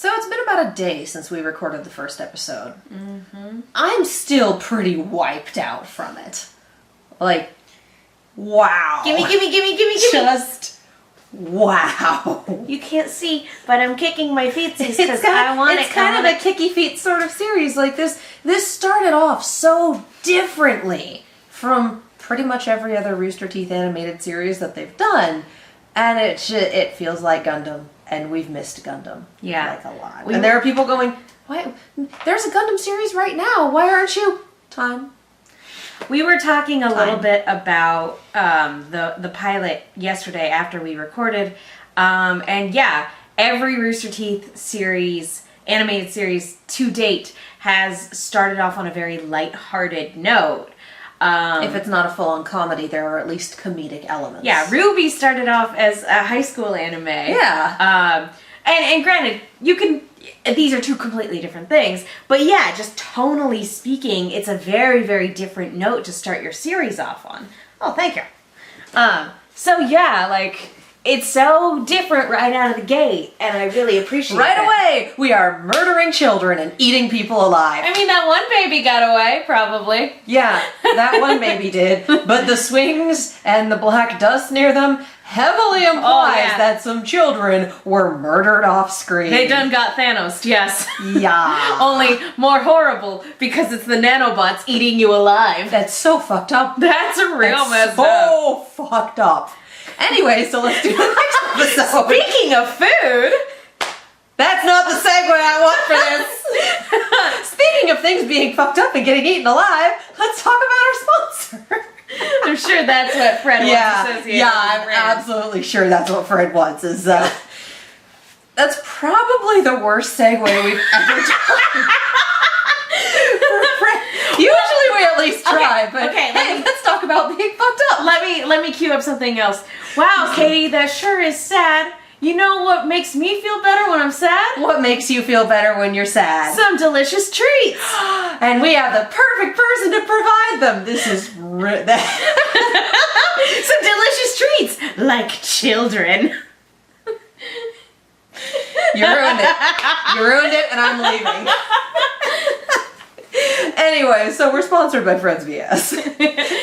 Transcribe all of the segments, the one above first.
So it's been about a day since we recorded the first episode. I'm still pretty wiped out from it. Like, wow. Gimme. Just wow. You can't see, but I'm kicking my feetsies because I want it. It's kind of a kicky feet sort of series. Like this started off so differently from pretty much every other Rooster Teeth animated series that they've done. And it feels like Gundam. And we've missed Gundam. Yeah. Like a lot. And there are people going, why? There's a Gundam series right now. Why aren't you? Time. We were talking a little bit about the pilot yesterday after we recorded. And yeah, every Rooster Teeth series, animated series to date, has started off on a very lighthearted note. If it's not a full-on comedy, there are at least comedic elements. Yeah, Ruby started off as a high school anime. Yeah. And granted, these are two completely different things, but yeah, just tonally speaking, it's a very, very different note to start your series off on. Oh, thank you. So yeah, like, it's so different right out of the gate, and I really appreciate it. Right away, we are murdering children and eating people alive. I mean, that one baby got away, probably. Yeah, that one baby did, but the swings and the black dust near them heavily implies that some children were murdered off screen. They done got Thanos, yes. Yeah. Only more horrible because it's the nanobots eating you alive. That's so fucked up. That's a real mess up. So fucked up. Anyway, so let's do the next episode. Speaking of food, that's not the segue I want for this. Speaking of things being fucked up and getting eaten alive, let's talk about our sponsor. I'm sure that's what Fred wants associated. Yeah, I'm absolutely sure that's what Fred wants. That's probably the worst segue we've ever done. Usually we at least try, but hey, let's talk about being fucked up. Let me cue up something else. Wow, Katie, that sure is sad. You know what makes me feel better when I'm sad? What makes you feel better when you're sad? Some delicious treats. And we have the perfect person to provide them. This is some delicious treats, like children. You ruined it. You ruined it, and I'm leaving. Anyway, so we're sponsored by Fred's VS.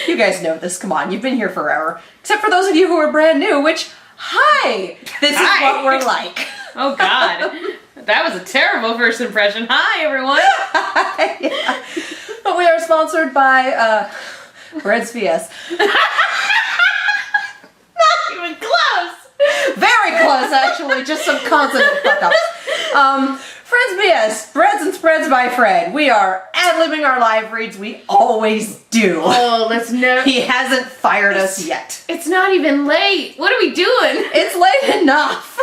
You guys know this. Come on, you've been here forever. Except for those of you who are brand new, which, hi! This is what we're like. Oh, God. That was a terrible first impression. Hi, everyone. Yeah. But we are sponsored by Fred's VS. Not even close. Very close, actually. Just some consonant fuck-ups. Fred's BS, Breads and Spreads by Fred. We are ad-libbing our live reads. We always do. Oh, let's know. He hasn't fired us yet. It's not even late. What are we doing? It's late enough.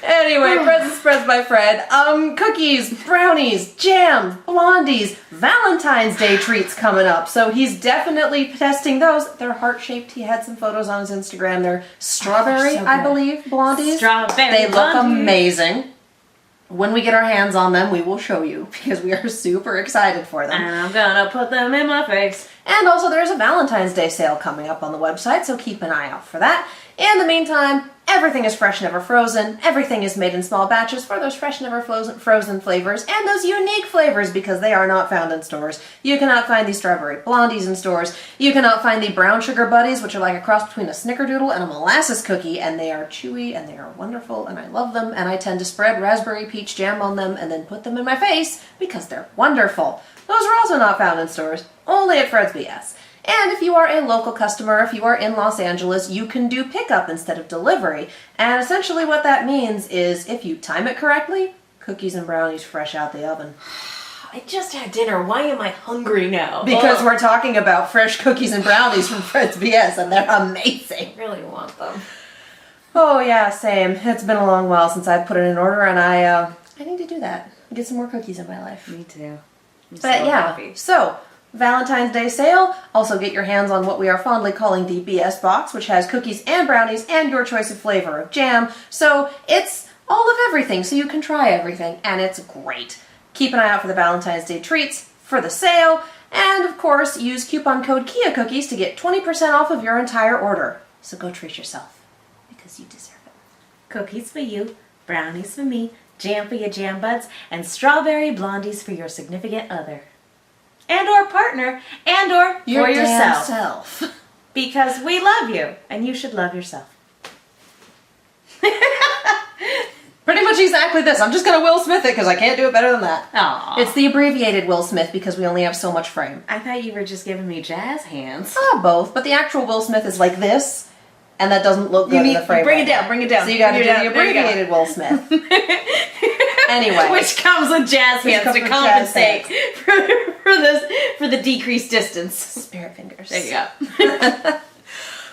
Anyway, Breads and Spreads by Fred. Cookies, brownies, jams, blondies, Valentine's Day treats coming up. So he's definitely testing those. They're heart-shaped. He had some photos on his Instagram. They're strawberry, I believe, blondies. Strawberry They look blondies. amazing. When we get our hands on them, we will show you because we are super excited for them. And I'm gonna put them in my face. And also there's a Valentine's Day sale coming up on the website, so keep an eye out for that. In the meantime, everything is fresh, never frozen. Everything is made in small batches for those fresh, never frozen flavors and those unique flavors because they are not found in stores. You cannot find these strawberry blondies in stores. You cannot find the brown sugar buddies, which are like a cross between a snickerdoodle and a molasses cookie, and they are chewy and they are wonderful and I love them, and I tend to spread raspberry peach jam on them and then put them in my face because they're wonderful. Those are also not found in stores, only at Fred's BS. And if you are a local customer, if you are in Los Angeles, you can do pickup instead of delivery. And essentially what that means is if you time it correctly, cookies and brownies fresh out the oven. I just had dinner. Why am I hungry now? Because we're talking about fresh cookies and brownies from Fred's BS, and they're amazing. I really want them. Oh yeah, same. It's been a long while since I've put it in order, and I need to do that. Get some more cookies in my life. Me too. But yeah, so Valentine's Day sale. Also get your hands on what we are fondly calling the BS box, which has cookies and brownies and your choice of flavor of jam. So it's all of everything, so you can try everything, and it's great. Keep an eye out for the Valentine's Day treats for the sale, and of course use coupon code Kia Cookies to get 20% off of your entire order. So go treat yourself, because you deserve it. Cookies for you, brownies for me, jam for your jam buds, and strawberry blondies for your significant other. And or partner, and or Your for damn yourself. self. Because we love you, and you should love yourself. Pretty much exactly this. I'm just going to Will Smith it because I can't do it better than that. Aww. It's the abbreviated Will Smith because we only have so much frame. I thought you were just giving me jazz hands. Both, but the actual Will Smith is like this, and that doesn't look good in the frame. Bring it down, bring it down. So you got to do the abbreviated Will Smith. Anyway. Which comes with jazz hands to compensate for the decreased distance. Spirit fingers. There you go.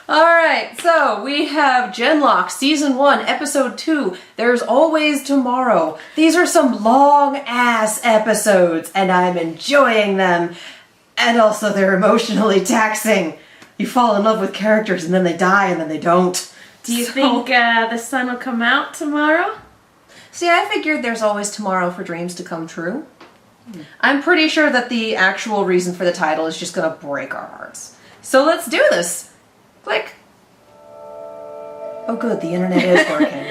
Alright, so we have Genlock Season 1, Episode 2, There's Always Tomorrow. These are some long-ass episodes, and I'm enjoying them. And also, they're emotionally taxing. You fall in love with characters, and then they die, and then they don't. Do you think the sun will come out tomorrow? See, I figured there's always tomorrow for dreams to come true. I'm pretty sure that the actual reason for the title is just gonna break our hearts. So let's do this. Click. Oh good, the internet is working.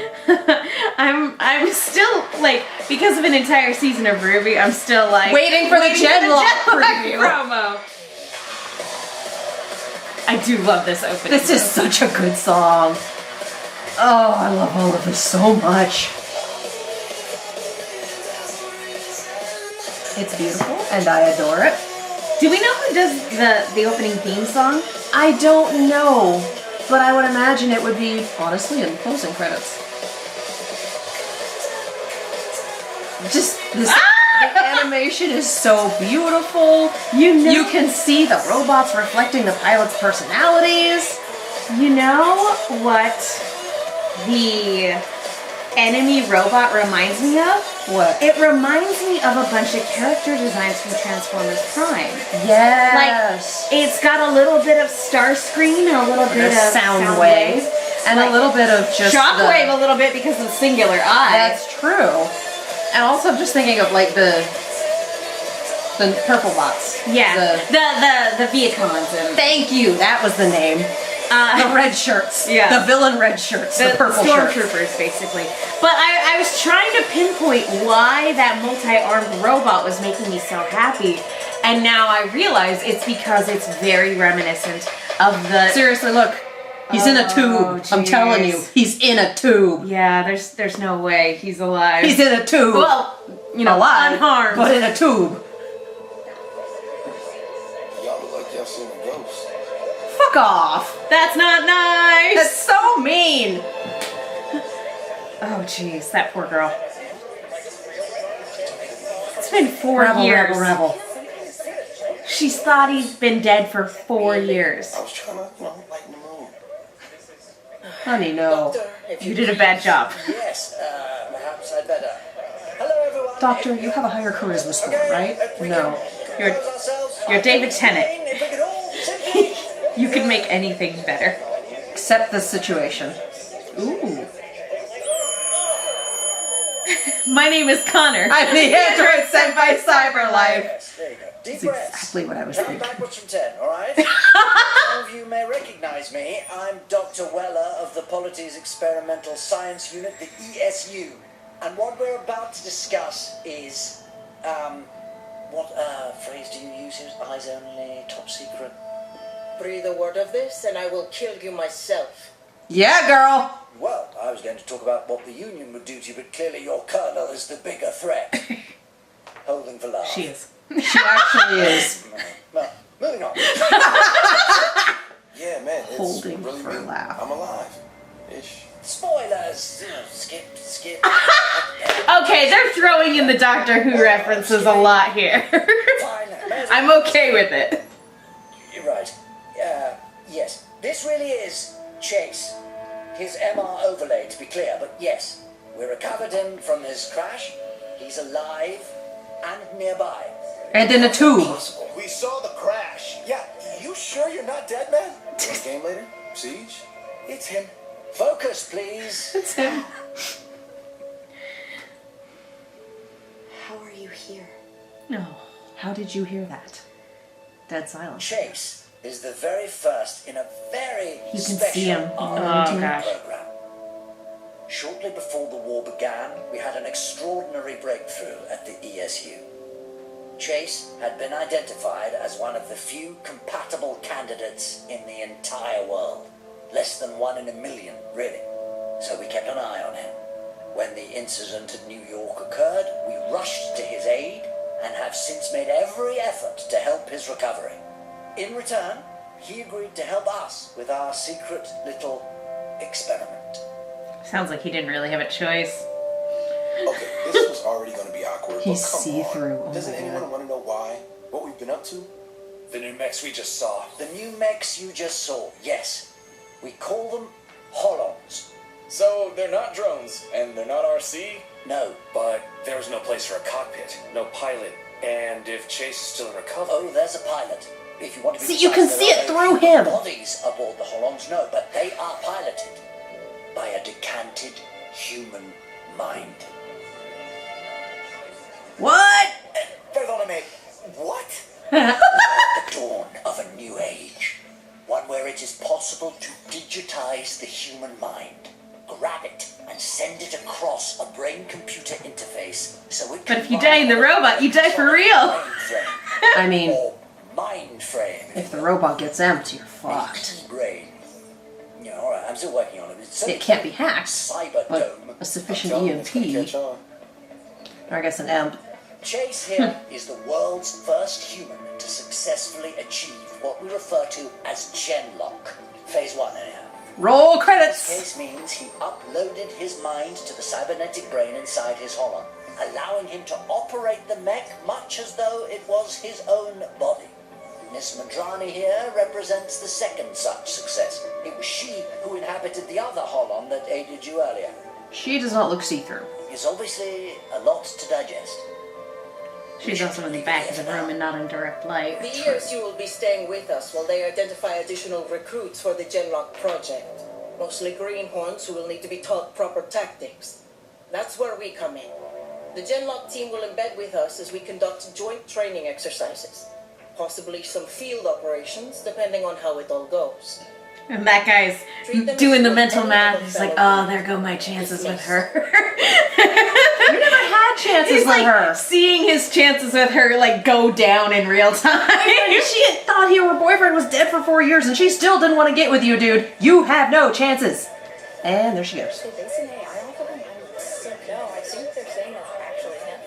I'm still, like, because of an entire season of Ruby, I'm still, like... Waiting for the Genlock preview. promo. I do love this opening. This is such a good song. Oh, I love all of this so much. It's beautiful, and I adore it. Do we know who does the opening theme song? I don't know, but I would imagine it would be, honestly, in closing credits. Just this, the animation is so beautiful. You can see the robots reflecting the pilots' personalities. You know what the enemy robot reminds me of? What? It reminds me of a bunch of character designs from Transformers Prime. Yes. Like, it's got a little bit of Starscream and a little bit of sound wave. And like, a little bit of just Shockwave a little bit because of the singular eye. That's true. And also I'm just thinking of like the purple bots. Yeah. The Viacons. And thank you. That was the name. The red shirts. Yeah. The villain red shirts. The purple shirts. Stormtroopers, basically. But I was trying to pinpoint why that multi-armed robot was making me so happy. And now I realize it's because it's very reminiscent of the... Seriously, look. He's in a tube. I'm telling you. He's in a tube. Yeah, there's no way he's alive. He's in a tube. Well, you know, alive, unharmed. but in a tube. Y'all look like y'all seen a ghost. Fuck off. That's not nice. That's so mean. Oh, jeez, that poor girl. It's been 4 years. Rebel. She's thought he's been dead for 4 years. I was trying to, lighten the mood. Honey, no. Doctor, if You did a bad job. Yes, perhaps I'd better. Hello, everyone. Doctor, you have a higher charisma score, right? No. You're David Tennant. You can make anything better. Except this situation. Ooh. My name is Connor. I'm the android sent by CyberLife. There you go. Deep That's breaths. exactly what I was Count thinking. backwards from 10, alright? Some of you may recognize me. I'm Dr. Weller of the Polities Experimental Science Unit, the ESU. And what we're about to discuss is, what phrase do you use here? Eyes only, top secret. Breathe a word of this and I will kill you myself. Yeah, girl. Well, I was going to talk about what the Union would do to you, but clearly your colonel is the bigger threat. Holding for love. She is. She actually is. Well, moving on. Yeah, man. It's Holding really for me. laugh. I'm alive. Ish. Spoilers. Skip. Okay, they're throwing in the Doctor Who references a lot here. Fine. I'm okay with it. You're right. Yes. This really is Chase. His MR overlay, to be clear, but yes. We recovered him from his crash. He's alive and nearby. And in a tube. Possible. We saw the crash. Yeah. You sure you're not dead, man? Next game later? Siege? It's him. Focus, please. It's him. How are you here? No. How did you hear that? Dead silence. Chase is the very first in a very You can special see him. R&D Oh, gosh. program. Shortly before the war began, we had an extraordinary breakthrough at the ESU. Chase had been identified as one of the few compatible candidates in the entire world. Less than 1 in a million, really. So we kept an eye on him. When the incident at New York occurred, we rushed to his aid and have since made every effort to help his recovery. In return, he agreed to help us with our secret little experiment. Sounds like he didn't really have a choice. Okay, this was already going to be awkward. He's but come see-through. on. Oh Doesn't my anyone God. want to know why? What we've been up to? The new mechs we just saw. The new mechs you just saw, yes. We call them Holons. So they're not drones, and they're not RC? No. But there's no place for a cockpit, no pilot, and if Chase is still in recovery... Oh, there's a pilot. If you want to be See, you can precise, see there it are through no him. bodies aboard the Holons, no, but they are piloted by a decanted human mind. What? Bartholomew, what? The dawn of a new age. One where it is possible to digitize the human mind. Grab it and send it across a brain-computer interface so it can... But if you die in the robot, you die for real. I mean, Or mind frame. if the robot gets empty, you're fucked. Brain. Yeah, alright, I'm still working on it. It can't be hacked, Cyber but dome. a sufficient Tell 'em it's gonna EMP, catch on. or I guess an EMP. Chase here is the world's first human to successfully achieve what we refer to as genlock. Phase 1, anyhow. Roll This credits! case means he uploaded his mind to the cybernetic brain inside his holon, allowing him to operate the mech much as though it was his own body. Miss Madrani here represents the second such success. It was she who inhabited the other holon that aided you earlier. She does not look see-through. It's obviously a lot to digest. She's also in the back of the room and not in direct light. The ESU will be staying with us while they identify additional recruits for the Genlock project. Mostly greenhorns who will need to be taught proper tactics. That's where we come in. The Genlock team will embed with us as we conduct joint training exercises. Possibly some field operations, depending on how it all goes. And that guy's doing the mental math. He's like, oh, there go my chances with her. You never had chances He's with like her. seeing his chances with her like go down in real time. She had thought her boyfriend was dead for 4 years and she still didn't want to get with you, dude. You have no chances. And there she goes. So they say AI off of him? I'm sick. No, I think they're saying that's actually him.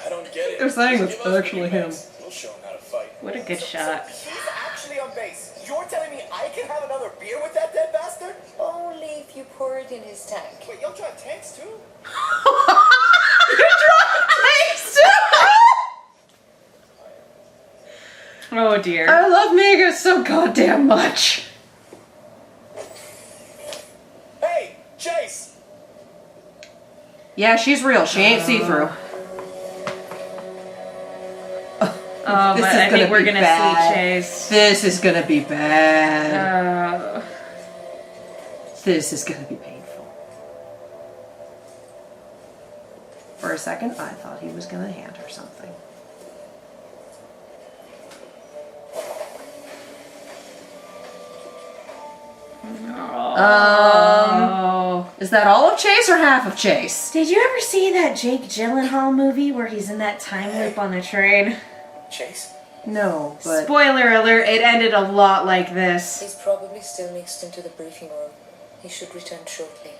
I don't get it. They're saying Just it's give us actually the him. mechs. We'll show him how to fight. What a good shot. He's actually on base. You're telling me I can have another beer with that dead bastard? Only if you pour it in his tank. Wait, y'all drive tanks too? Oh dear. I love Mega so goddamn much. Hey, Chase! Yeah, she's real. She ain't see-through. Oh, This but is I gonna think we're be gonna bad. see Chase. This is gonna be bad. Uh, This is gonna be painful. For a second, I thought he was gonna hand her something. oh. Is that all of Chase or half of Chase? Did you ever see that Jake Gyllenhaal movie where he's in that time loop on the train? Chase? No, but Spoiler alert, it ended a lot like this. He's probably still mixed into the briefing room. He should return shortly.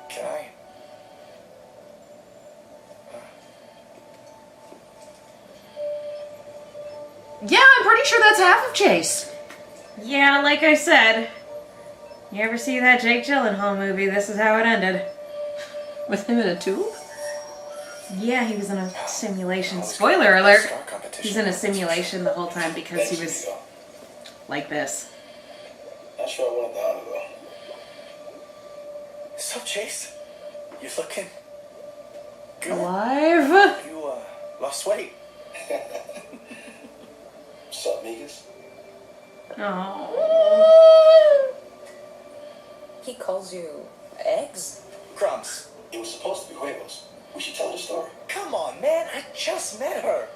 Can I? yeah, I'm pretty sure that's half of Chase. Yeah, like I said, you ever see that Jake Gyllenhaal movie? This is how it ended. With him in a tube? Yeah, he was in a simulation. Spoiler alert. He's in a simulation the whole time because he was like this. Not sure I wanted the honor though. So Chase, you looking good. Alive? You lost weight. What's up, niggas? Oh. He calls you eggs? Crumbs. It was supposed to be huevos. We should tell the story. Come on, man. I just met her.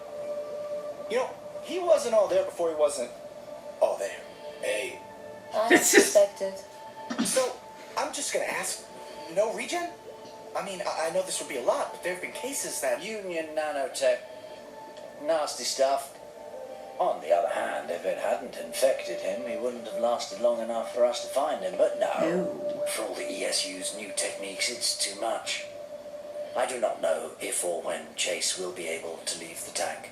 You know, he wasn't all there before he wasn't all there. Hey. I suspected. So, I'm just gonna ask, No regen? I mean, I know this would be a lot, but there have been cases that... Union nanotech. Nasty stuff. On the other hand, if it hadn't infected him, he wouldn't have lasted long enough for us to find him. But no, for all the ESU's new techniques, it's too much. I do not know if or when Chase will be able to leave the tank.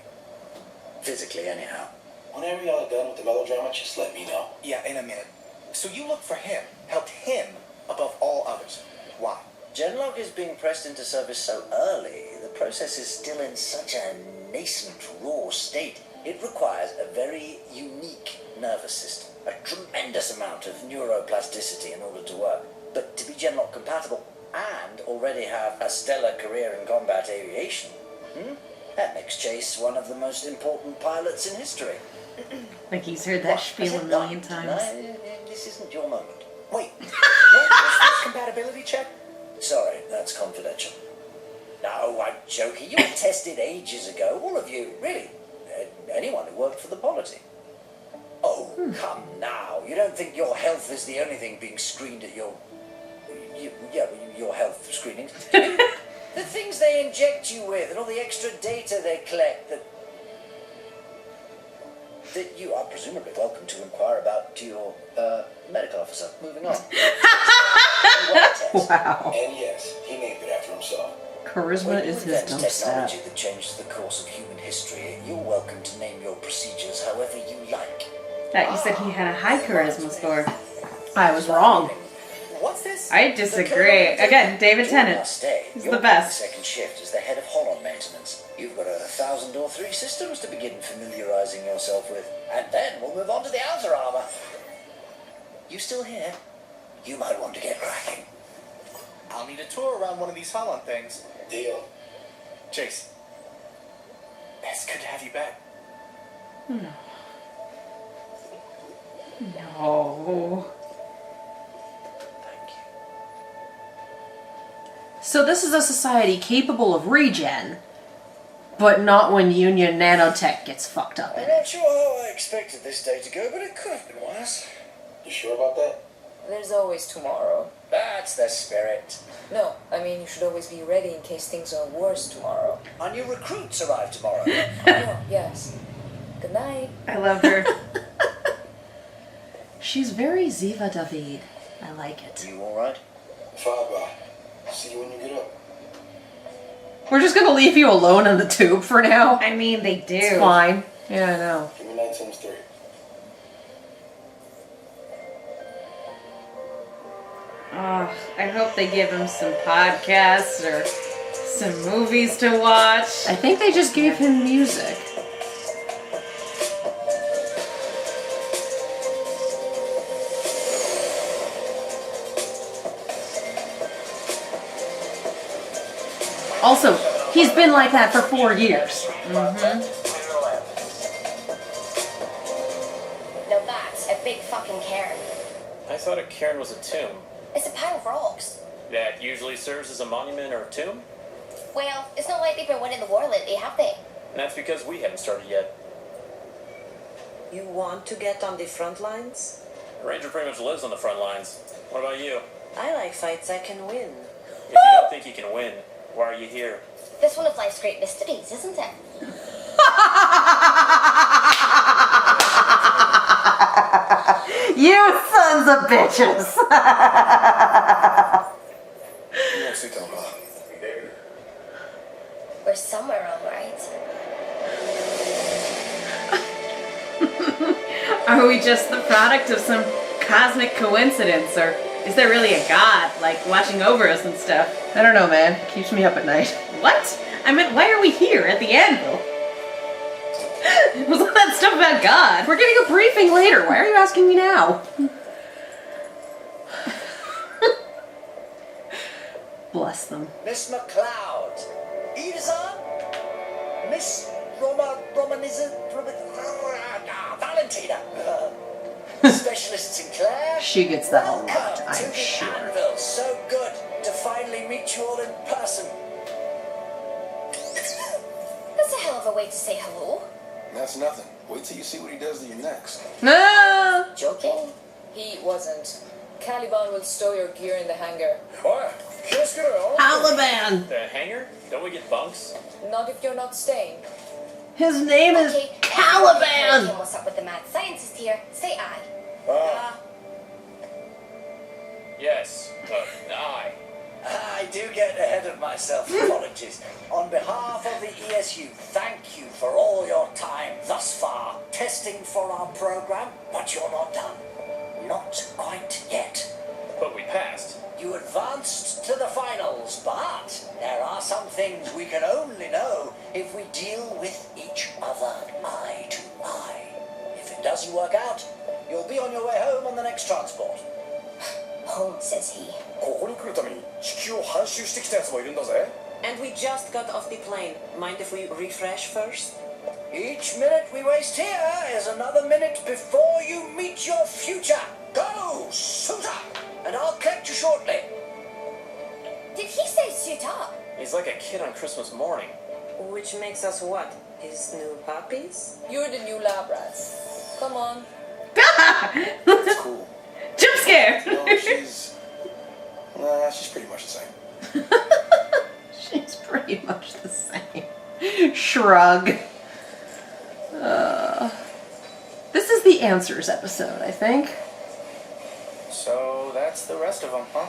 Physically, anyhow. Whenever y'all are done with the melodrama, just let me know. Yeah, in a minute. So you looked for him, helped him above all others. Why? Genlock is being pressed into service so early. The process is still in such a nascent, raw state. It requires a very unique nervous system, a tremendous amount of neuroplasticity in order to work. But to be Genlock compatible and already have a stellar career in combat aviation, that makes Chase one of the most important pilots in history. Like he's heard that spiel a million times. No, this isn't your moment. Wait, what was this compatibility check? Sorry, that's confidential. No, I'm joking. You were tested ages ago, all of you, really. Anyone who worked for the polity. Oh, come now. You don't think your health is the only thing being screened at your health screenings? The things they inject you with and all the extra data they collect that you are presumably welcome to inquire about to your medical officer. Moving on. Wow. And yes, he named it after himself. Charisma is his dumb stat. Technology that changes the course of human history. You're welcome to name your procedures however you like. Thought you said he had a high charisma score. I was wrong. What's this? I disagree. Again, David Tennant. He's the best. Second shift as the head of Holon maintenance. You've got 1,000 or 3 systems to begin familiarizing yourself with. And then we'll move on to the outer armor. You still here? You might want to get cracking. I'll need a tour around one of these Holland things. Deal. Chase. It's good to have you back. No. Thank you. So this is a society capable of regen, but not when Union nanotech gets fucked up. I'm not sure how I expected this day to go, but it could have been worse. You sure about that? There's always tomorrow. That's the spirit. No, I mean you should always be ready in case things are worse tomorrow. Our new recruits arrive tomorrow. Oh, yes. Good night. I love her. She's very Ziva David. I like it. You alright? Fine, bye. See you when you get up. We're just gonna leave you alone in the tube for now. I mean, they do. It's fine. Yeah, I know. Give me 9 times 3. Oh, I hope they give him some podcasts or some movies to watch. I think they just gave him music. Also, he's been like that for 4 years. Now that's a big fucking cairn. I thought a cairn was a tomb. It's a pile of rocks. That usually serves as a monument or a tomb? Well, it's not like they've been winning the war lately, have they? And that's because we haven't started yet. You want to get on the front lines? Ranger pretty much lives on the front lines. What about you? I like fights I can win. If you don't think you can win, why are you here? That's one of life's great mysteries, isn't it? You sons of bitches! We're somewhere, all right. Are we just the product of some cosmic coincidence, or is there really a god, like, watching over us and stuff? I don't know, man. Keeps me up at night. What? I meant, why are we here at the anvil? Was all that stuff about God? We're getting a briefing later. Why are you asking me now? Bless them. Miss McLeod. Edison? Miss Valentina. Specialist Sinclair. She gets that a lot, Welcome I'm to the sure. Anvil. So good to finally meet you all in person. That's a hell of a way to say hello. That's nothing. Wait till you see what he does to you next. Ah! Joking? He wasn't. Caliban will stow your gear in the hangar. Or Taliban. The hangar? Don't we get bunks? Not if you're not staying. His name is Taliban. What's up with the mad scientist here? Say aye. Yes. I do get ahead of myself. Apologies. On behalf of the ESU, thank you for all your time thus far testing for our program, but you're not done. Not quite yet. But we passed. You advanced to the finals, but there are some things we can only know if we deal with each other eye to eye. If it doesn't work out, you'll be on your way home on the next transport. Home, says he. ここに来るために地球を半周してきたやつもいるんだぜ。 And we just got off the plane. Mind if we refresh first? Each minute we waste here is another minute before you meet your future. Go, suit up, and I'll collect you shortly. Did he say suit up? He's like a kid on Christmas morning. Which makes us what? His new puppies? You're the new lab rats. Come on. It's cool. Jump scare! No, she's pretty much the same. She's pretty much the same. Shrug. This is the answers episode, I think. So that's the rest of them, huh?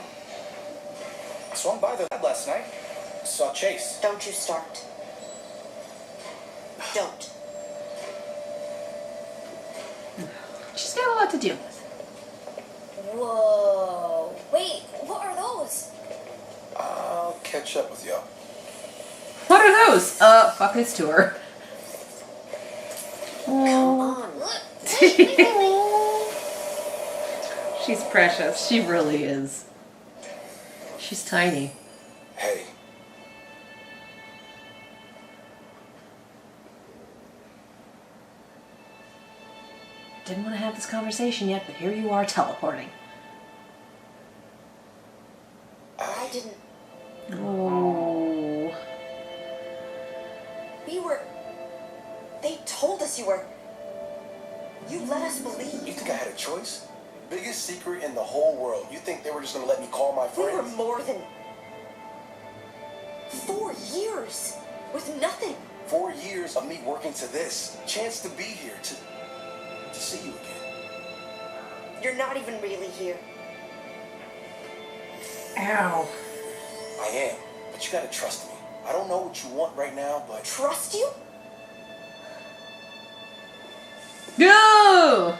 I swung by the lab last night. Saw Chase. Don't you start. Don't. She's got a lot to deal with. Whoa. Wait, what are those? I'll catch up with y'all. What are those? Fuck this to her. Come on. She's precious. She really is. She's tiny. Hey. Didn't want to have this conversation yet, but here you are teleporting. I didn't. Oh. They told us you were. You let us You believe. think I had a choice? Biggest secret in the whole world. You think they were just gonna let me call my We were friends? more than 4 years with nothing. 4 years of me working to this. Chance to be here, to see you again. You're not even really here. Ow. I am, but you gotta trust me. I don't know what you want right now, but Trust you? Go!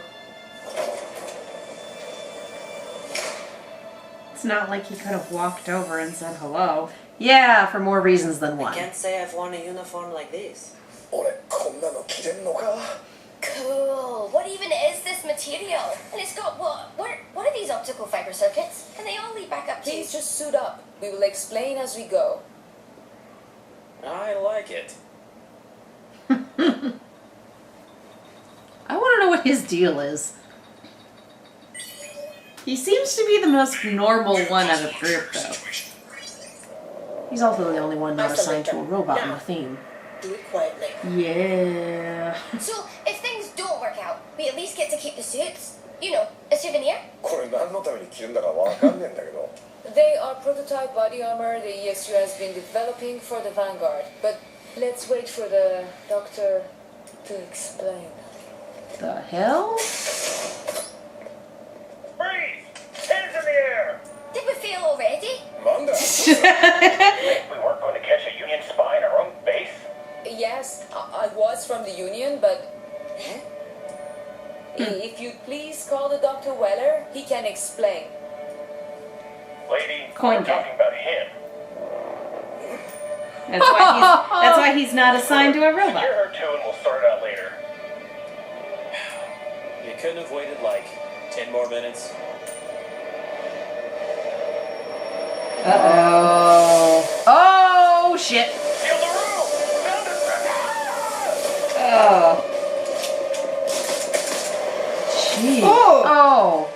It's not like he could have walked over and said hello. Yeah, for more reasons than one. Can't say I've worn a uniform like this. 俺こんなの着れんのか? Cool. What even is this material? And it's got what? What are these optical fiber circuits? Can they all lead back up to? Please just suit up. We will explain as we go. I like it. I want to know what his deal is. He seems to be the most normal one out of the group, though. He's also the only one not assigned to a robot in the theme. Do it quietly. Yeah. So if things don't work out, we at least get to keep the suits. You know, a souvenir. これ何のために着るんだかわかんねえんだけど。 They are prototype body armor the ESU has been developing for the Vanguard. But let's wait for the doctor to explain. The hell? Freeze! Hands in the air! Did we fail already? なんだ? We weren't going to catch a Union spy in our own base? Yes, I was from the Union, but... If you'd please call the Dr. Weller, he can explain. Lady, Coin we're talking about him. That's why he's not assigned to a robot. Secure her too and we'll sort it out later. You couldn't have waited like 10 more minutes. Uh-oh. Oh, shit. Seal the room! Found it! Oh. Gee. Oh.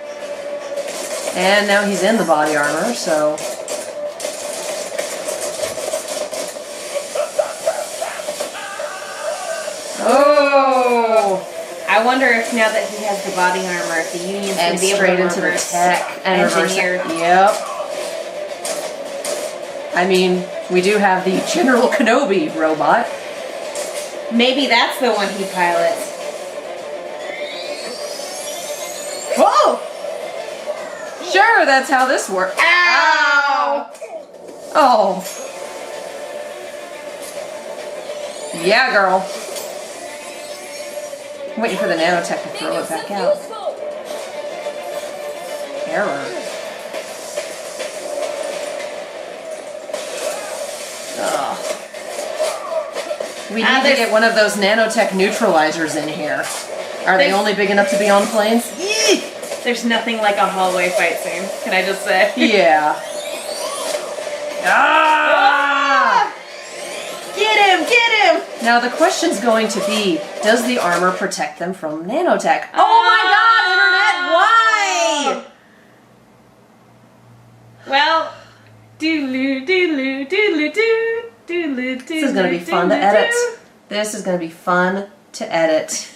And now he's in the body armor, so... Oh. I wonder if now that he has the body armor, if the Union's going And to be able straight to into the reverse tech and reverse engineer. it. Yep. I mean, we do have the General Kenobi robot. Maybe that's the one he pilots. Whoa! Sure, that's how this works. Ow! Oh. Yeah, girl. I'm waiting for the nanotech to throw it back out. Error. Ugh. We need to get one of those nanotech neutralizers in here. Are they only big enough to be on planes? There's nothing like a hallway fight scene, can I just say? Yeah. Ah! Get him! Get him! Now the question's going to be, does the armor protect them from nanotech? Oh my god, Internet, why? Well, doodaloo, doodaloo, doodaloo, doo, doodaloo, doodaloo. This is going to be fun to edit. This is going to be fun to edit.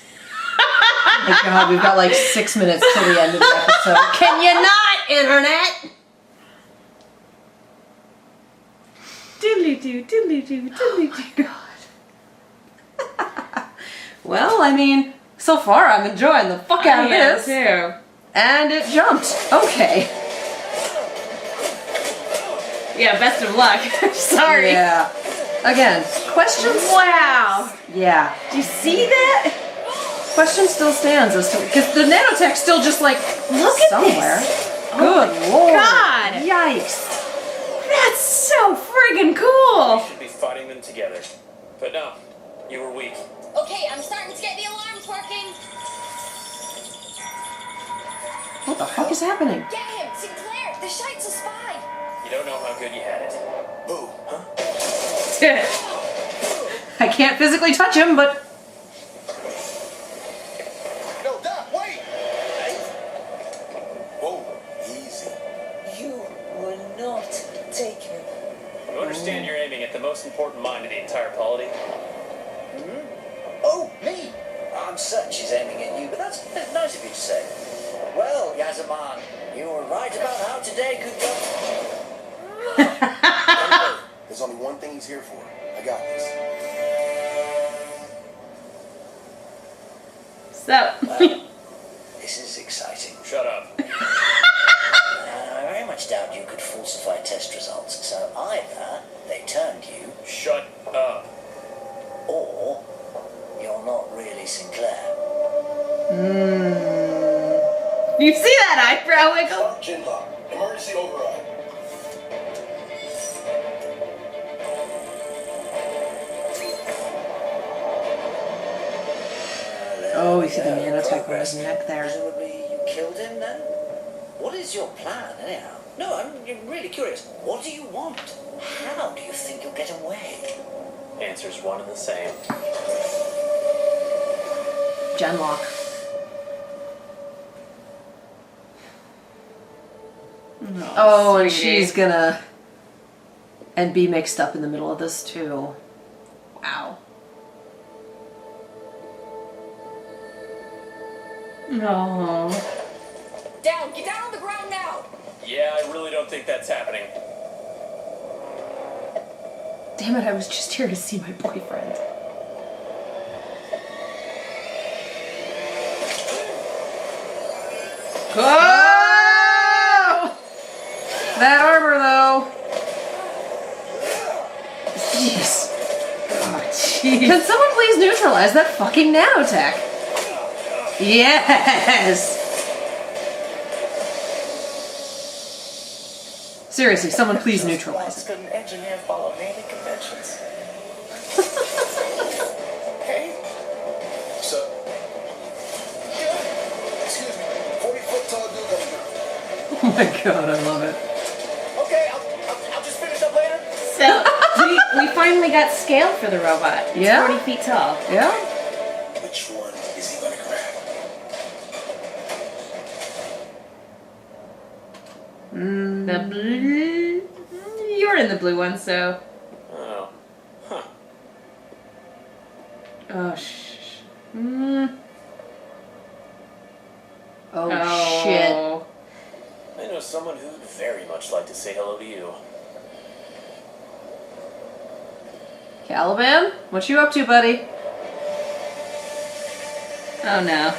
Oh my god, we've got like 6 minutes till the end of the episode. Can you not, Internet? Doodaloo, doodaloo, doodaloo, doodaloo. Oh my god. Well, I mean, so far I'm enjoying the fuck out of this. Too. And it jumped. Okay. Yeah, best of luck. Sorry. Yeah. Again, questions? Wow. Yeah. Do you see that? Question still stands as to, because the nanotech's still just like, Look at somewhere. this. Good lord. God. Yikes. That's so friggin' cool. We should be fighting them together. But no, you were weak. Okay, I'm starting to get the alarms working. What the fuck is happening? Get him, Sinclair. The shite's a spy. You don't know how good you had it. Boo, huh? I can't physically touch him, but... No, Doc, wait! Hey. Whoa, easy. You will not take me. You understand you're aiming at the most important mind of the entire polity? Oh, me? I'm certain she's aiming at you, but that's nice of you to say. Well, Yazaman, you were right about how today could go. There's only one thing he's here for. I got this. So. This is exciting. Shut up. I very much doubt you could falsify test results, so either they turned you, Shut up. or you're not really Sinclair. You see that eyebrow wiggle? Start Genlock. Emergency override. Oh, we see the nanotech on his neck there. Presumably you killed him then? What is your plan, anyhow? No, I'm really curious. What do you want? How do you think you'll get away? Answer's one and the same. Genlock. Oh, and she's gonna... And be mixed up in the middle of this, too. Wow. No. Down, get down on the ground now. Yeah, I really don't think that's happening. Damn it, I was just here to see my boyfriend. Oh! That armor, though. Jeez. Oh, jeez. Can someone please neutralize that fucking nanotech? Yes! Seriously, someone please neutralize it. Couldn't engineer follow naming conventions. Hey? So, excuse me, 40-foot tall dude over here. Oh my god, I love it. Okay, I'll just finish up later. So, we finally got scale for the robot. It's Yeah? 40 feet tall. Yeah? Which one is he gonna grab? The blue... You're in the blue one, so... Oh. Huh. Oh, Oh, shit. I know someone who'd very much like to say hello to you. Caliban, what you up to, buddy? Oh no.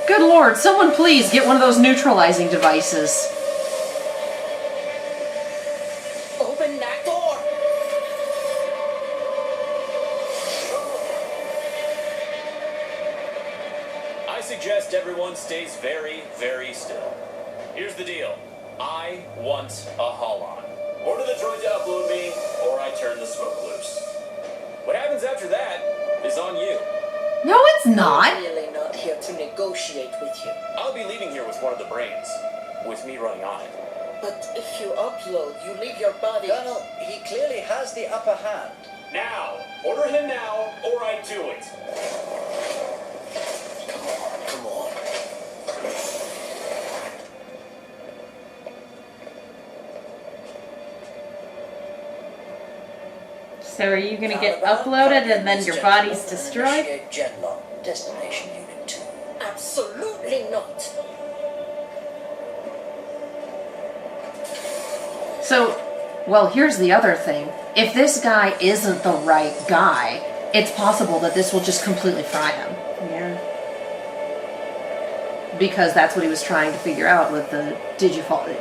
Good lord, someone please get one of those neutralizing devices. Open that door! I suggest everyone stays very, very still. Here's the deal. I want a Holon. Order the droid to upload me, or I turn the smoke loose. What happens after that is on you. No, it's not. I'm really not here to negotiate with you. I'll be leaving here with one of the brains, with me running on it. But if you upload, you leave your body... Colonel, he clearly has the upper hand. Now! Order him now, or I do it. Come on. So are you gonna get uploaded and then your body's destroyed? Initiate Genlock, Destination Unit 2. Absolutely not. So, well, here's the other thing. If this guy isn't the right guy, it's possible that this will just completely fry him. Yeah. Because that's what he was trying to figure out with the,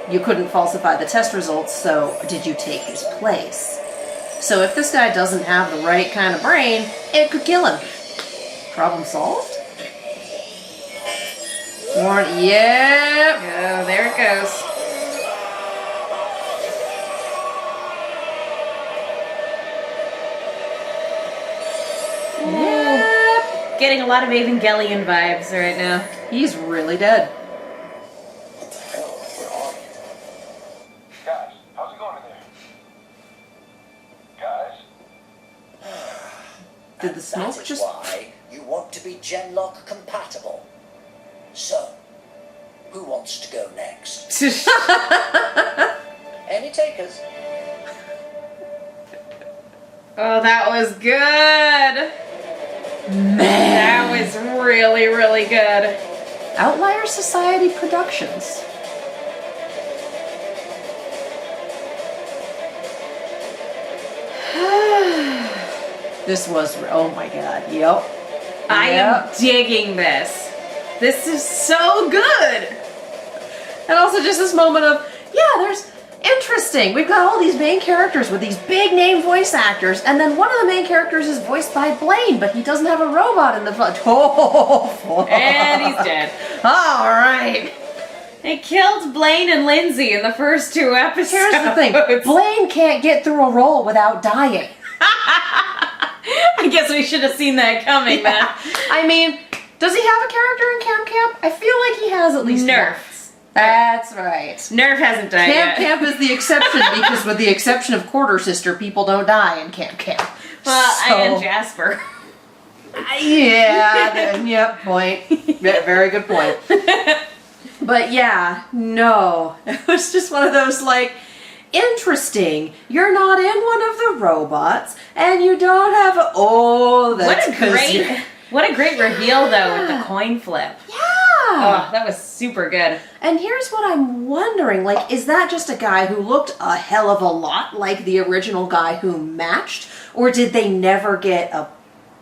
you couldn't falsify the test results, so did you take his place? So if this guy doesn't have the right kind of brain, it could kill him. Problem solved? Warren, yep. Oh, there it goes. Yep. Getting a lot of Evangelion vibes right now. He's really dead. What the hell? Where are you? Guys, how's it going in there? Guys? Did the smoke That is just... why you want to be Genlock compatible. So, who wants to go next? Any takers? Oh, that was good. Man. That was really, really good. Outlier Society Productions. This was, oh my god, yep. I am digging this. This is so good. And also just this moment of, yeah, there's interesting. We've got all these main characters with these big name voice actors, and then one of the main characters is voiced by Blaine, but he doesn't have a robot in the front. Oh, And he's dead. All right. They killed Blaine and Lindsay in the first 2 episodes. Here's the thing. Blaine can't get through a role without dying. I guess we should have seen that coming, man. I mean, does he have a character in Camp? I feel like he has at least Nerf. once. That's right. Nerf hasn't died yet. Camp is the exception because with the exception of Quarter Sister, people don't die in Camp. Well, So- and Jasper. Yeah, then, yep, point. Yeah, very good point. But yeah, no. It was just one of those, like, interesting. You're not in one of the robots, and you don't have a... Oh, that's What a great reveal, though, with the coin flip. Yeah! Oh, that was super good. And here's what I'm wondering, like, is that just a guy who looked a hell of a lot like the original guy who matched? Or did they never get a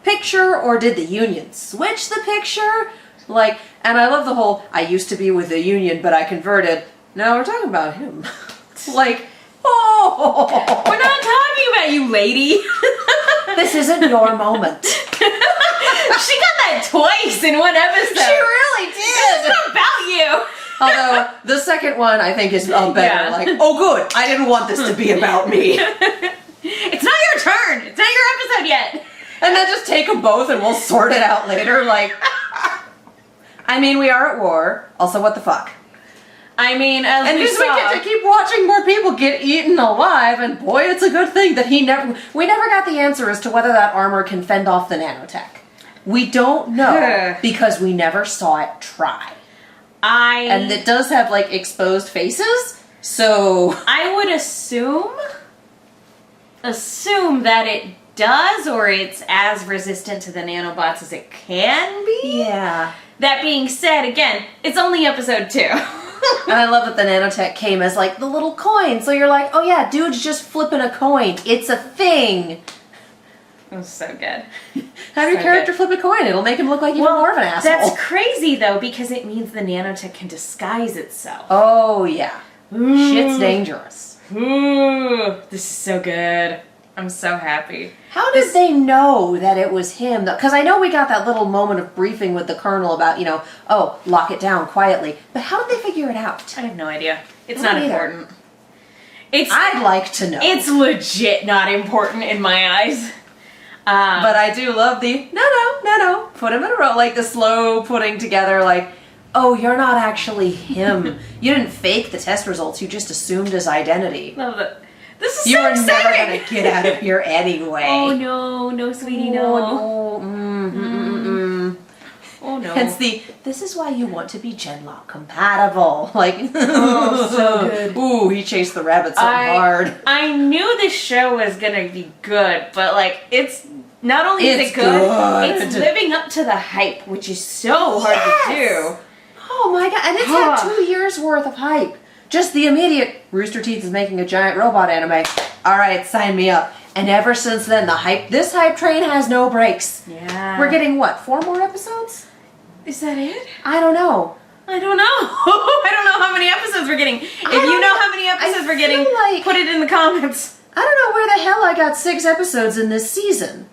picture? Or did the Union switch the picture? Like, and I love the whole, I used to be with the Union, but I converted. No, we're talking about him. Like, oh! We're not talking about you, lady. This isn't your moment. She got that twice in one episode. She really did! This is not about you. Although, the second one, I think, is better. Yeah. Like, oh good, I didn't want this to be about me. It's not your turn. It's not your episode yet. And then just take them both and we'll sort it out later. Like, I mean, we are at war. Also, what the fuck? I mean, as And we just we saw, get to keep watching more people get eaten alive, and boy, it's a good thing that we never got the answer as to whether that armor can fend off the nanotech. We don't know because we never saw it try. And it does have, like, exposed faces, so... I would assume that it does, or it's as resistant to the nanobots as it can be. Yeah. That being said, again, it's only episode 2. And I love that the nanotech came as like the little coin. So you're like, oh yeah, dude's just flipping a coin. It's a thing. It was so good. Have your character flip a coin. It'll make him look like even more of an asshole. That's crazy though, because it means the nanotech can disguise itself. Oh yeah. Shit's dangerous. Ooh, this is so good. I'm so happy. How did they know that it was him? Because I know we got that little moment of briefing with the Colonel about, oh, lock it down quietly. But how did they figure it out? I have no idea. It's not important. I'd like to know. It's legit not important in my eyes. But I do love the, no, put him in a row, like the slow putting together, like, oh, you're not actually him. You didn't fake the test results, you just assumed his identity. Love it. This is You so were exciting. never going to get out of here anyway. Oh no, sweetie, no. Oh, no. Oh no. Hence this is why you want to be Genlock compatible. Like, oh, so good. Ooh, he chased the rabbit so hard. I knew this show was gonna be good, but like, it's not only is It's it good, good. it's living up to the hype, which is so hard to do. Oh my god, and it's had 2 years worth of hype. Just the immediate, Rooster Teeth is making a giant robot anime. Alright, sign me up. And ever since then, this hype train has no brakes. Yeah. We're getting, what, 4 more episodes? Is that it? I don't know. I don't know. I don't know how many episodes we're getting. If you know how many episodes we're getting, put it in the comments. I don't know where the hell I got 6 episodes in this season.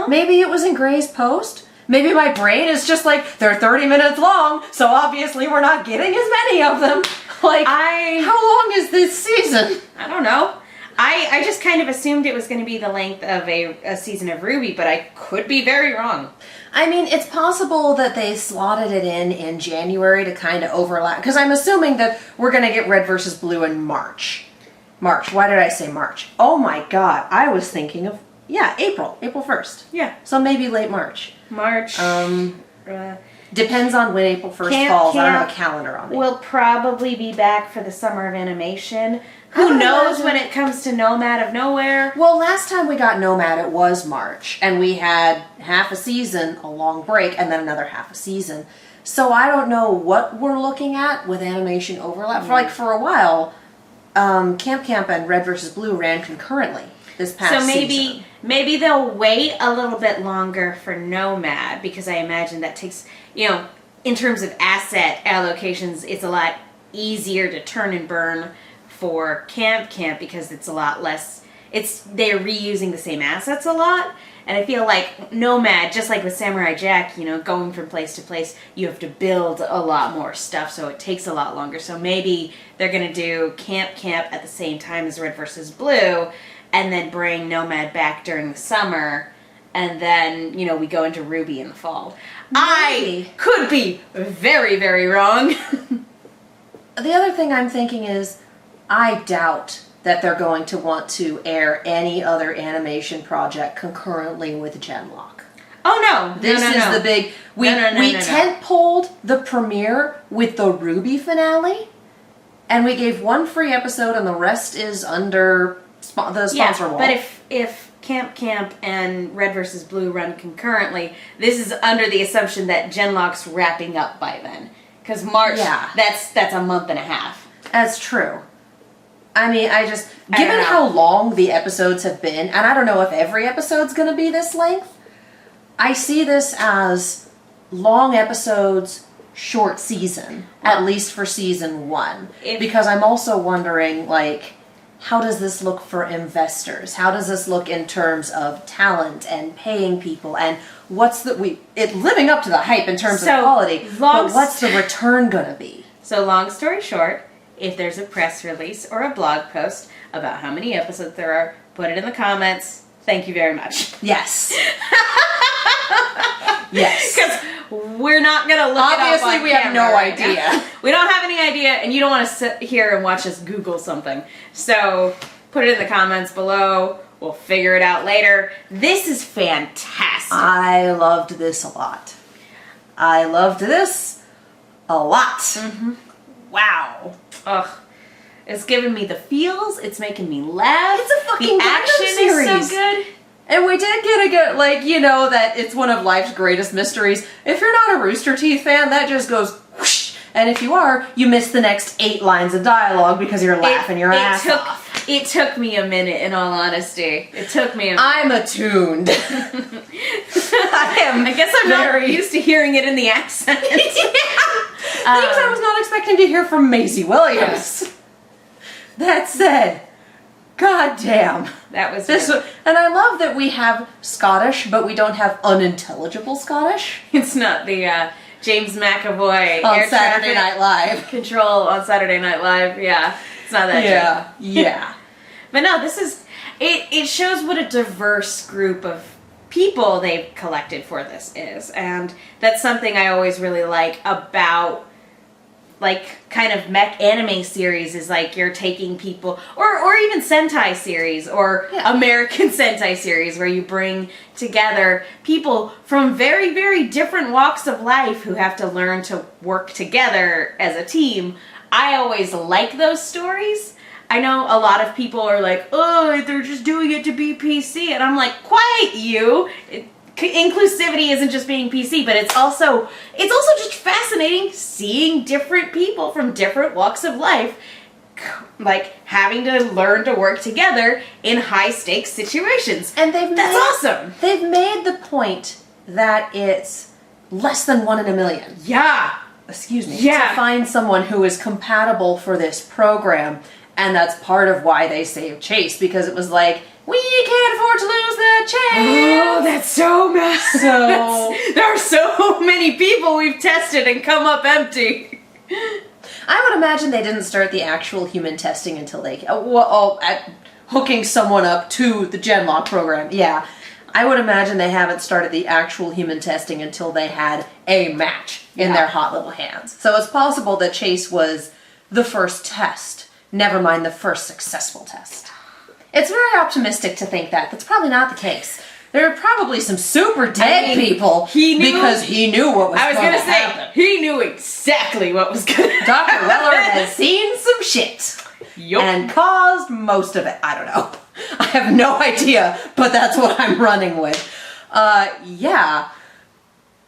Maybe it was in Gray's post? Maybe my brain is just like, they're 30 minutes long, so obviously we're not getting as many of them. Like, how long is this season? I don't know. I just kind of assumed it was going to be the length of a season of RWBY, but I could be very wrong. I mean, it's possible that they slotted it in January to kind of overlap, because I'm assuming that we're going to get Red versus Blue in March. Why did I say March? Oh my god, I was thinking of, April 1st. Yeah. So maybe late March. Depends on when April 1st falls. I don't have a calendar on me. We'll probably be back for the summer of animation. Who knows when it comes to Nomad of Nowhere? Well, last time we got Nomad, it was March, and we had half a season, a long break, and then another half a season. So I don't know what we're looking at with animation overlap. For a while, Camp and Red vs. Blue ran concurrently this past season. Maybe they'll wait a little bit longer for Nomad, because I imagine that takes, in terms of asset allocations, it's a lot easier to turn and burn for Camp because it's a lot less, they're reusing the same assets a lot. And I feel like Nomad, just like with Samurai Jack, going from place to place, you have to build a lot more stuff, so it takes a lot longer. So maybe they're going to do Camp at the same time as Red vs. Blue, and then bring Nomad back during the summer, and then, we go into RWBY in the fall. Maybe. I could be very, very wrong. The other thing I'm thinking is, I doubt that they're going to want to air any other animation project concurrently with Genlock. Oh no! This is the big... We tent-poled the premiere with the RWBY finale, and we gave 1 free episode, and the rest is under the sponsor wall. But if Camp and Red vs. Blue run concurrently, this is under the assumption that Genlock's wrapping up by then. Because March, that's a month and a half. That's true. I mean, given how long the episodes have been, and I don't know if every episode's going to be this length, I see this as long episodes, short season, at least for season 1. Because I'm also wondering, how does this look for investors? How does this look in terms of talent and paying people? And what's living up to the hype in terms of quality, but what's the return going to be? So long story short, if there's a press release or a blog post about how many episodes there are, put it in the comments. Thank you very much. Yes. Yes. Because we're not going to look Obviously, it up on we have no right idea. Now. We don't have any idea, and you don't want to sit here and watch us Google something. So put it in the comments below. We'll figure it out later. This is fantastic. I loved this a lot. Mm-hmm. Wow. Ugh. It's giving me the feels. It's making me laugh. It's a fucking The action series. is so good. And we did get a good, that it's one of life's greatest mysteries. If you're not a Rooster Teeth fan, that just goes whoosh, And if you are, you miss the next 8 lines of dialogue because you're laughing your ass off. It took me a minute, in all honesty. It took me a minute. I'm attuned. I guess I'm not used to hearing it in the accent. Things I was not expecting to hear from Maisie Williams. That said, goddamn. That was and I love that we have Scottish, but we don't have unintelligible Scottish. It's not the James McAvoy On air Saturday traffic Night Live. control on Saturday Night Live. Yeah, it's not that. Yeah. But no, this is it shows what a diverse group of people they've collected for this is, and that's something I always really like about like kind of mech anime series is like you're taking people or even Sentai series or American Sentai series where you bring together people from very, very different walks of life who have to learn to work together as a team. I always like those stories. I know a lot of people are like, oh, they're just doing it to be PC. And I'm like, quiet you. Inclusivity isn't just being PC, but it's also just fascinating seeing different people from different walks of life, like having to learn to work together in high stakes situations. And that's awesome. They've made the point that it's less than 1 in a million. Yeah. Excuse me. Yeah. To find someone who is compatible for this program. And that's part of why they saved Chase, because it was like, we can't afford to lose that chance. Oh, that's so mad. There are so many people we've tested and come up empty. I would imagine they didn't start the actual human testing until they, hooking someone up to the Genlock program. Yeah, I would imagine they haven't started the actual human testing until they had a match in their hot little hands. So it's possible that Chase was the first test. Never mind the first successful test. It's very optimistic to think that. That's probably not the case. There are probably some super dead people because he knew what was going to happen. He knew exactly what was going to happen. Dr. Weller has seen some shit. Yup. And caused most of it. I don't know. I have no idea, but that's what I'm running with. Yeah.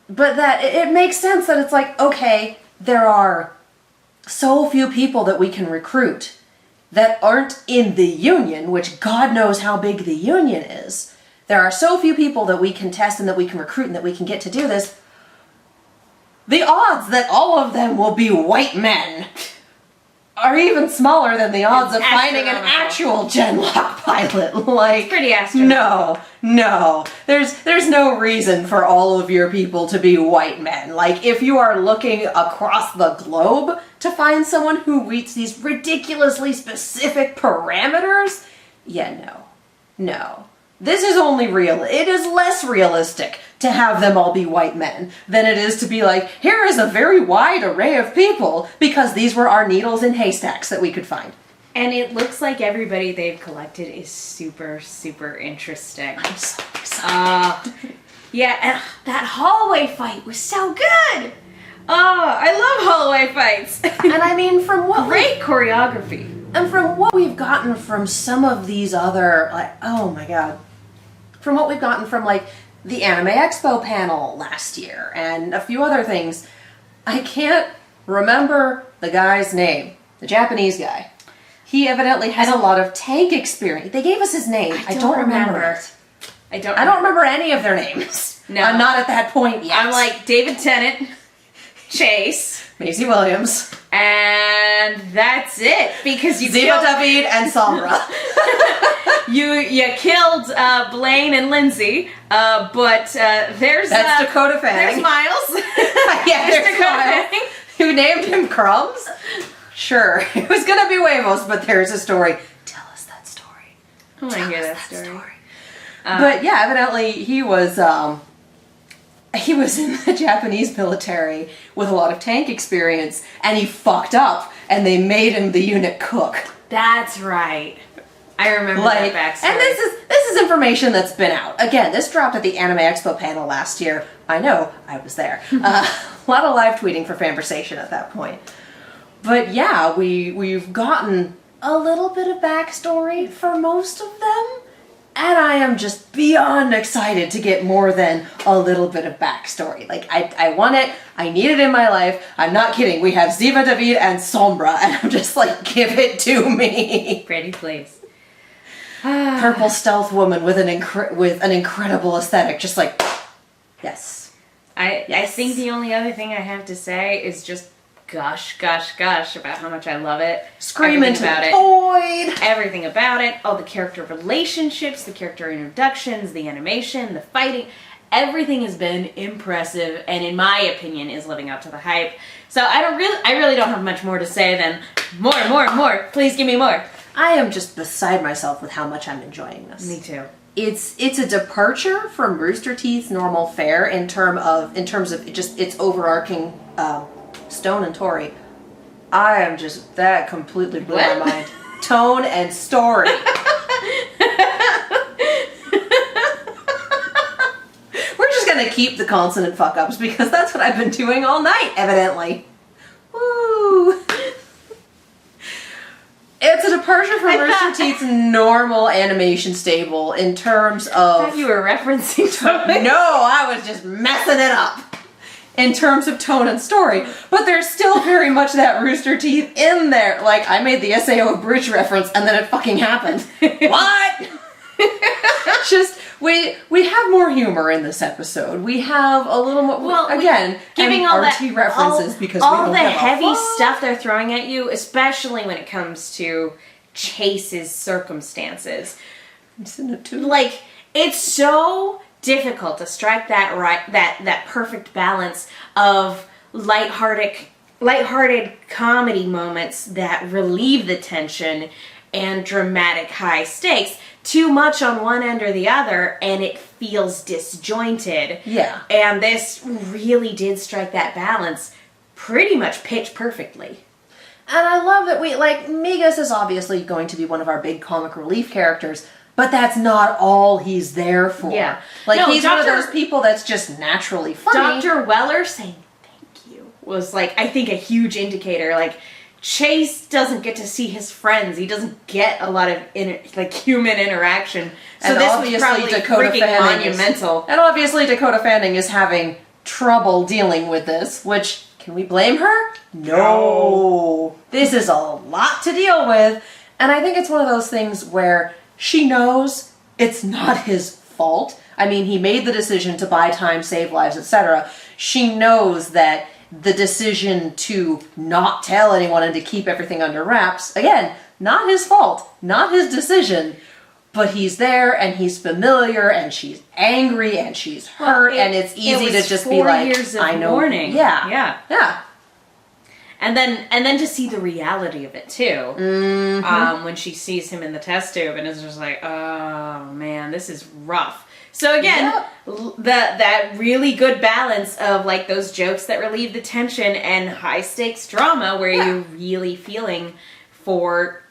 But that, it makes sense that it's like, okay, there are so few people that we can recruit that aren't in the Union, which God knows how big the Union is. There are so few people that we can test and that we can recruit and that we can get to do this. The odds that all of them will be white men are even smaller than the odds of finding an actual Genlock pilot. Like, pretty astronomical. No. There's no reason for all of your people to be white men. Like, if you are looking across the globe to find someone who meets these ridiculously specific parameters, no. This is only real. It is less realistic to have them all be white men than it is to be like, here is a very wide array of people because these were our needles in haystacks that we could find. And it looks like everybody they've collected is super, super interesting. I'm so excited. Yeah, and that hallway fight was so good. Oh, I love hallway fights. And I mean, from what great choreography. And from what we've gotten from some of these other, like, oh my god. From what we've gotten from, like, the Anime Expo panel last year and a few other things, I can't remember the guy's name. The Japanese guy. He evidently has a lot of tank experience. They gave us his name. I don't remember it. I don't remember any of their names. No. I'm not at that point yet. I'm like David Tennant, Chase, Maisie Williams, and that's it. Because you Ziva David and Samra. you killed Blaine and Lindsay, but there's Dakota Fang. There's Miles. Yeah, there's Dakota Miles. Fang. Who named him Crumbs? Sure, it was gonna be Huevos, but there's a story. Tell us that story. I want to hear that story. But yeah, evidently he was in the Japanese military with a lot of tank experience, and he fucked up, and they made him the unit cook. That's right. I remember that backstory. And this is information that's been out. Again, this dropped at the Anime Expo panel last year. I know, I was there. A lot of live tweeting for Fanversation at that point. But yeah, we've gotten a little bit of backstory for most of them. And I am just beyond excited to get more than a little bit of backstory. Like, I want it. I need it in my life. I'm not kidding. We have Ziva, David, and Sombra, and I'm just like, give it to me. Pretty please. Purple stealth woman with an incredible aesthetic. Just like, yes. I think the only other thing I have to say is just gush about how much I love it. Screaming Everything about to it. the void. Everything about it, all the character relationships, the character introductions, the animation, the fighting, everything has been impressive and in my opinion is living up to the hype. So I really don't have much more to say than more. Please give me more. I am just beside myself with how much I'm enjoying this. Me too. It's a departure from Rooster Teeth's normal fare in terms of just its overarching Stone and Tori. I am just, that completely blew my mind. Tone and story. We're just gonna keep the consonant fuck ups because that's what I've been doing all night, evidently. Woo! It's a departure from Rooster Teeth's normal animation stable in terms of... I thought you were referencing something. No, I was just messing it up. In terms of tone and story. But there's still very much that Rooster Teeth in there. Like, I made the SAO Bridge reference and then it fucking happened. What? Just, we have more humor in this episode. We have a little more, well, again, giving all RT that references because we all don't the have heavy stuff they're throwing at you, especially when it comes to Chase's circumstances. Like, it's so difficult to strike that perfect balance of lighthearted comedy moments that relieve the tension and dramatic high stakes. Too much on one end or the other, and it feels disjointed. Yeah. And this really did strike that balance pretty much pitch perfectly. And I love that Migas is obviously going to be one of our big comic relief characters, but that's not all he's there for. Yeah. Like, No, he's one of those people that's just naturally funny. Dr. Weller saying thank you was, like, I think a huge indicator. Like, Chase doesn't get to see his friends. He doesn't get a lot of human interaction. So And this obviously was probably Dakota freaking Fanning monumental. And obviously Dakota Fanning is having trouble dealing with this, which, can we blame her? No. This is a lot to deal with. And I think it's one of those things where she knows it's not his fault. I mean, he made the decision to buy time, save lives, etc. She knows that the decision to not tell anyone and to keep everything under wraps, again, not his fault, not his decision, but he's there and he's familiar and she's angry and she's hurt and it's easy to just be like, years of I know. mourning. Yeah. And then to see the reality of it too, when she sees him in the test tube and is just like, oh man, this is rough. So again, that really good balance of like those jokes that relieve the tension and high stakes drama where you're really feeling for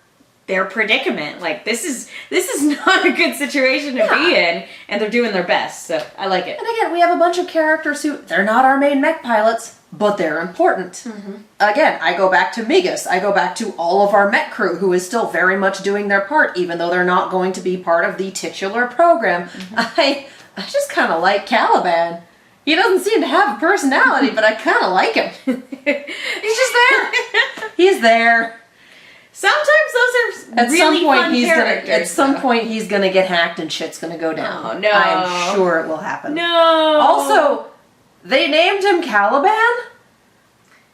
their predicament. Like this is not a good situation to be in, and they're doing their best. So I like it. And again, we have a bunch of characters who, they're not our main mech pilots, but they're important. Again, I go back to Migas. I go back to all of our mech crew who is still very much doing their part, even though they're not going to be part of the titular program. I just kind of like Caliban. He doesn't seem to have a personality, but I kind of like him. He's just there. He's there. Sometimes those are really fun characters. At some point, he's gonna get hacked and shit's gonna go down. Oh, no. I'm sure it will happen. No. Also, they named him Caliban?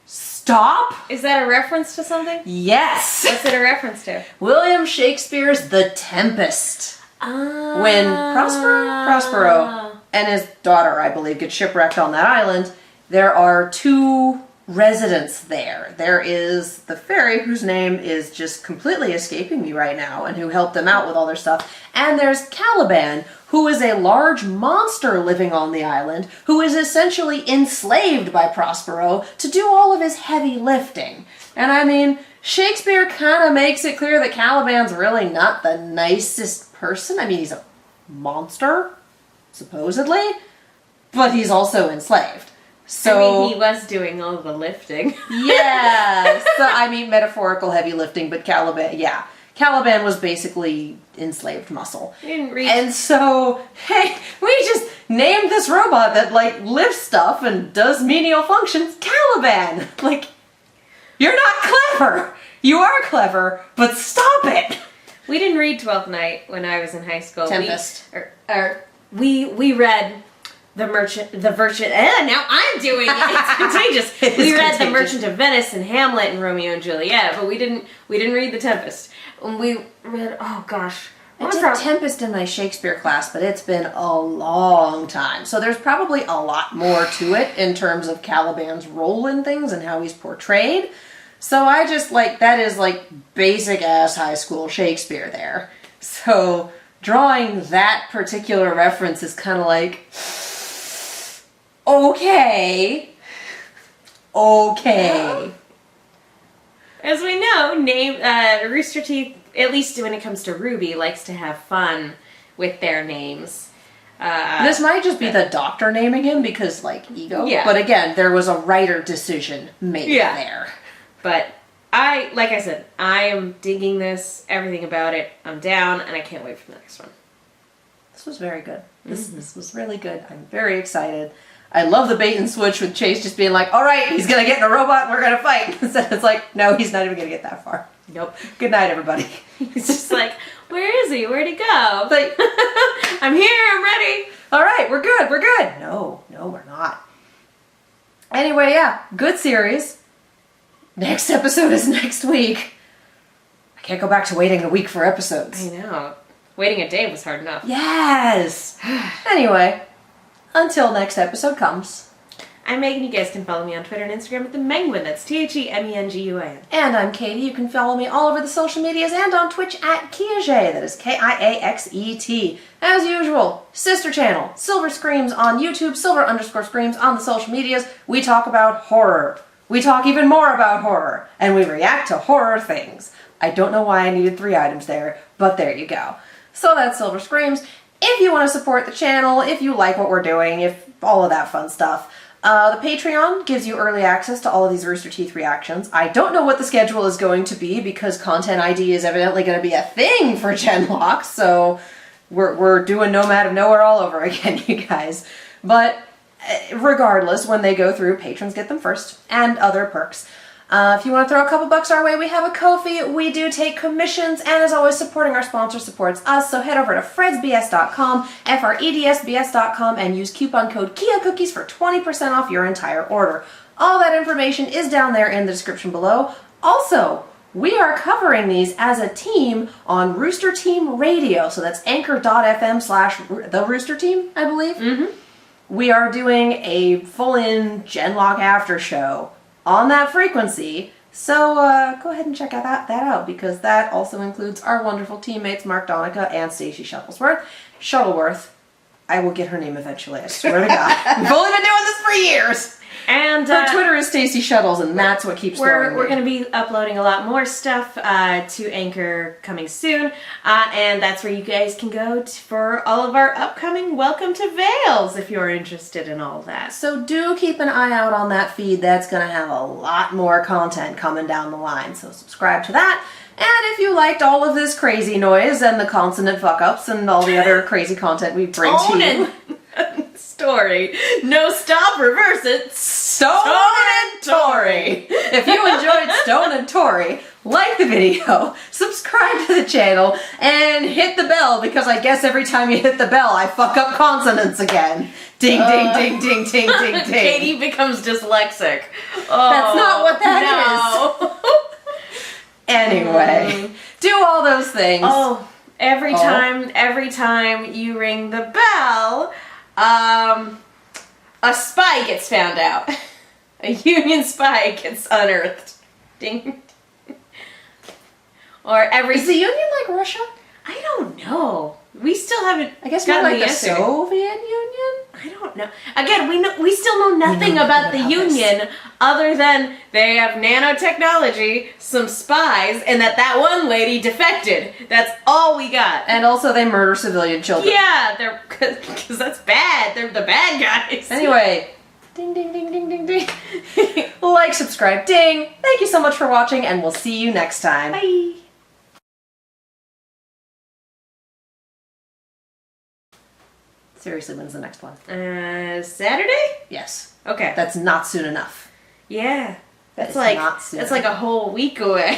Stop? Is that a reference to something? Yes! What's it a reference to? William Shakespeare's The Tempest. When Prospero and his daughter, I believe, get shipwrecked on that island, there are two residents there. There is the fairy, whose name is just completely escaping me right now, and who helped them out with all their stuff. And there's Caliban, who is a large monster living on the island, who is essentially enslaved by Prospero to do all of his heavy lifting. And I mean, Shakespeare kind of makes it clear that Caliban's really not the nicest person. I mean, he's a monster, supposedly, but he's also enslaved. So, I mean, he was doing all the lifting. yeah. So, I mean, metaphorical heavy lifting, but Caliban, Caliban was basically enslaved muscle. We didn't read. And so, hey, we just named this robot that, like, lifts stuff and does menial functions Caliban. Like, you're not clever. You are clever, but stop it. We didn't read Twelfth Night when I was in high school. Tempest. We read The Merchant. Now I'm doing it. It's contagious. We read The Merchant of Venice and Hamlet and Romeo and Juliet, but we didn't read The Tempest. And we read. Oh gosh. I did Tempest in my Shakespeare class, but it's been a long time. So there's probably a lot more to it in terms of Caliban's role in things and how he's portrayed. So I just, like, that is, like, basic-ass high school Shakespeare there. So drawing that particular reference is kind of like, okay. As we know, Rooster Teeth, at least when it comes to Ruby, likes to have fun with their names. This might just be the doctor naming him because, like, ego. Yeah. But again, there was a writer decision made there. But like I said, I am digging this, everything about it. I'm down, and I can't wait for the next one. This was very good. This was really good. I'm very excited. I love the bait and switch with Chase just being like, all right, he's going to get in a robot and we're going to fight. Instead it's like, no, he's not even going to get that far. Nope. Good night, everybody. He's just like, where is he? Where'd he go? Like, I'm here, I'm ready. All right, we're good. No, we're not. Anyway, yeah, good series. Next episode is next week. I can't go back to waiting a week for episodes. I know. Waiting a day was hard enough. Yes. Anyway, until next episode comes. I'm Megan. You guys can follow me on Twitter and Instagram at themenguin. That's TheMenguin. And I'm Katie. You can follow me all over the social medias and on Twitch at Kiaxet. That is Kiaxet. As usual, sister channel, Silver Screams on YouTube, Silver_Screams on the social medias. We talk about horror. We talk even more about horror. And we react to horror things. I don't know why I needed 3 items there, but there you go. So that's Silver Screams. If you want to support the channel, if you like what we're doing, if all of that fun stuff, the Patreon gives you early access to all of these Rooster Teeth reactions. I don't know what the schedule is going to be because Content ID is evidently going to be a thing for Genlock, so we're doing Nomad of Nowhere all over again, you guys. But regardless, when they go through, patrons get them first, and other perks. If you want to throw a couple bucks our way, we have a Ko-fi. We do take commissions, and as always, supporting our sponsor supports us. So head over to fredsbs.com, fredsbs.com, and use coupon code KIACookies for 20% off your entire order. All that information is down there in the description below. Also, we are covering these as a team on Rooster Team Radio. So that's anchor.fm/the Rooster Team, I believe. Mm-hmm. We are doing a full-in Genlock after show on that frequency, so go ahead and check that out because that also includes our wonderful teammates Mark Donica and Stacey Shuttleworth. I will get her name eventually, I swear to God. We've only been doing this for years! And her Twitter is Stacey Shuttles, and that's what keeps throwing me. We're going to be uploading a lot more stuff to Anchor coming soon, and that's where you guys can go for all of our upcoming Welcome to Vales if you're interested in all that. So do keep an eye out on that feed. That's going to have a lot more content coming down the line, so subscribe to that. And if you liked all of this crazy noise and the consonant fuck-ups and all the other crazy content we bring to you... Story. No stop, reverse it. Stone and Tori. If you enjoyed Stone and Tori, like the video, subscribe to the channel, and hit the bell because I guess every time you hit the bell, I fuck up consonants again. Ding, ding, ding, ding, ding, ding, ding. Katie becomes dyslexic. Oh, that's not what that is. Anyway, do all those things. Oh, every time you ring the bell, a spy gets found out. A Union spy gets unearthed. Ding. Is the Union like Russia? I don't know. We still haven't. I guess more like the Soviet Union. I don't know. Again, we still know nothing about the Union other than they have nanotechnology, some spies, and that one lady defected. That's all we got. And also they murder civilian children. Yeah, because that's bad. They're the bad guys. Anyway, ding, ding, ding, ding, ding, ding. Like, subscribe, ding. Thank you so much for watching, and we'll see you next time. Bye. Seriously, when's the next one? Saturday? Yes. Okay. That's not soon enough. Yeah. That is That's not soon like a whole week away.